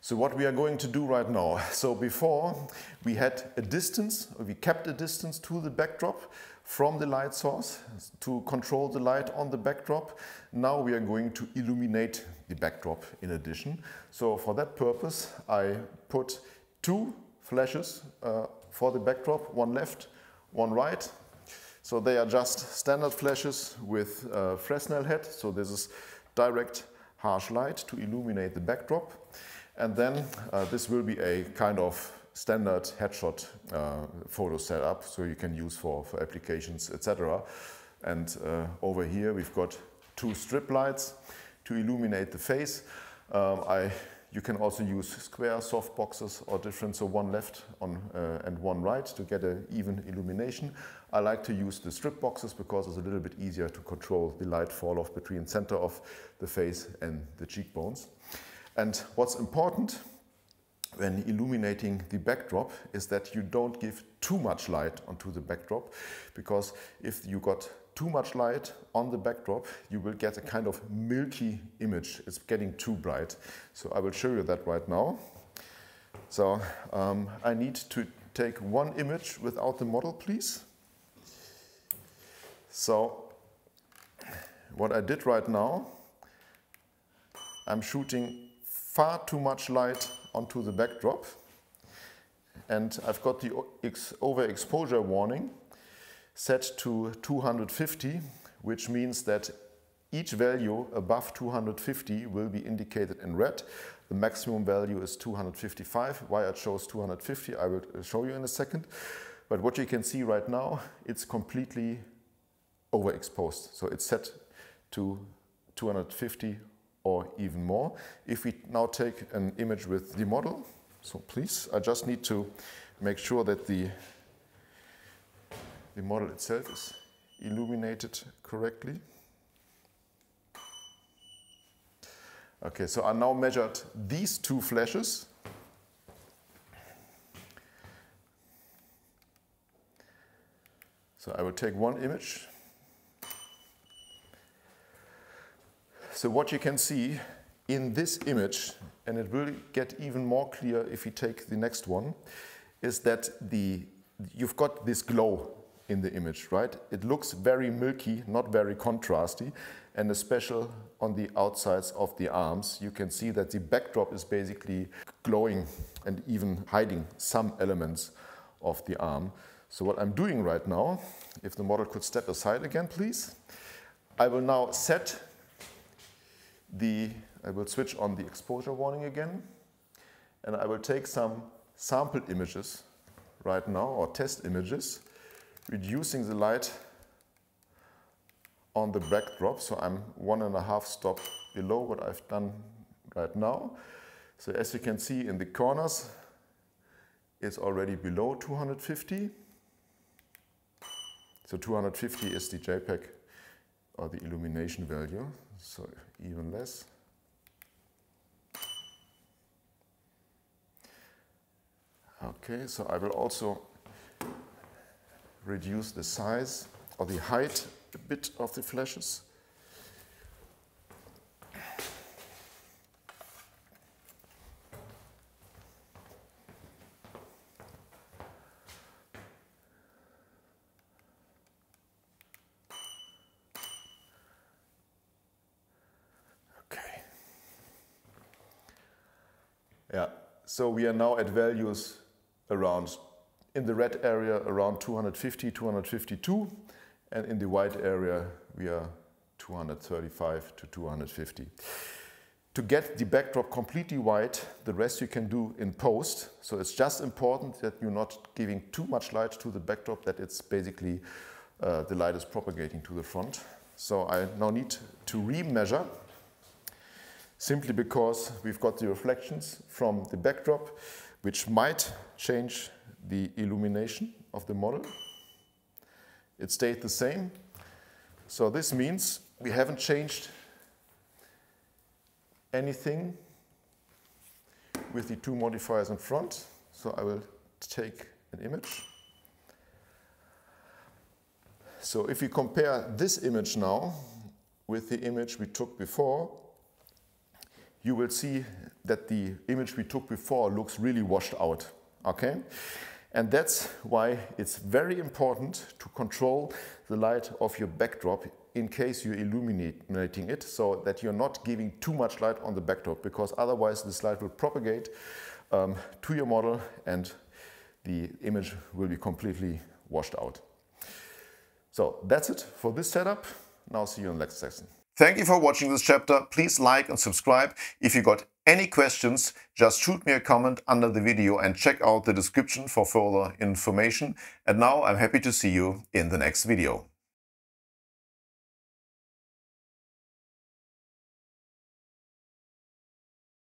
So what we are going to do right now, so before we had a distance, or we kept a distance to the backdrop from the light source to control the light on the backdrop. Now we are going to illuminate the backdrop in addition. So for that purpose I put two flashes for the backdrop, one left, one right. So they are just standard flashes with Fresnel head, so this is direct harsh light to illuminate the backdrop. And then this will be a kind of standard headshot photo setup, so you can use for applications, etc. And over here we've got two strip lights to illuminate the face. You can also use square soft boxes or different, so one left and one right to get an even illumination. I like to use the strip boxes because it's a little bit easier to control the light fall off between center of the face and the cheekbones. And what's important when illuminating the backdrop is that you don't give too much light onto the backdrop, because if you got too much light on the backdrop, you will get a kind of milky image. It's getting too bright. So I will show you that right now. So I need to take one image without the model, please. So what I did right now, I'm shooting far too much light onto the backdrop, and I've got the overexposure warning set to 250, which means that each value above 250 will be indicated in red. The maximum value is 255. Why I chose 250, I will show you in a second. But what you can see right now, it's completely overexposed. So it's set to 250 or even more. If we now take an image with the model, so please, I just need to make sure that the model itself is illuminated correctly. Okay, so I now measured these two flashes. So I will take one image. So what you can see in this image, and it will get even more clear if you take the next one, is that you've got this glow in the image, right? It looks very milky, not very contrasty, and especially on the outsides of the arms, you can see that the backdrop is basically glowing and even hiding some elements of the arm. So what I'm doing right now, if the model could step aside again, please, I will now set I will switch on the exposure warning again, and I will take some sample images right now, or test images, reducing the light on the backdrop. So I'm 1.5 stops below what I've done right now. So as you can see in the corners, it's already below 250. So 250 is the JPEG or the illumination value, so even less. Okay, so I will also reduce the size or the height a bit of the flashes. Okay. Yeah, so we are now at values around, in the red area, around 250, 252, and in the white area we are 235 to 250. To get the backdrop completely white, the rest you can do in post. So it's just important that you're not giving too much light to the backdrop, that it's basically the light is propagating to the front. So I now need to remeasure, simply because we've got the reflections from the backdrop, which might change the illumination of the model. It stayed the same. So this means we haven't changed anything with the two modifiers in front. So I will take an image. So if we compare this image now with the image we took before, you will see that the image we took before looks really washed out, okay? And that's why it's very important to control the light of your backdrop in case you're illuminating it, so that you're not giving too much light on the backdrop, because otherwise this light will propagate to your model and the image will be completely washed out. So that's it for this setup. Now see you in the next section. Thank you for watching this chapter. Please like and subscribe. If you got any questions, just shoot me a comment under the video and check out the description for further information. And now I'm happy to see you in the next video.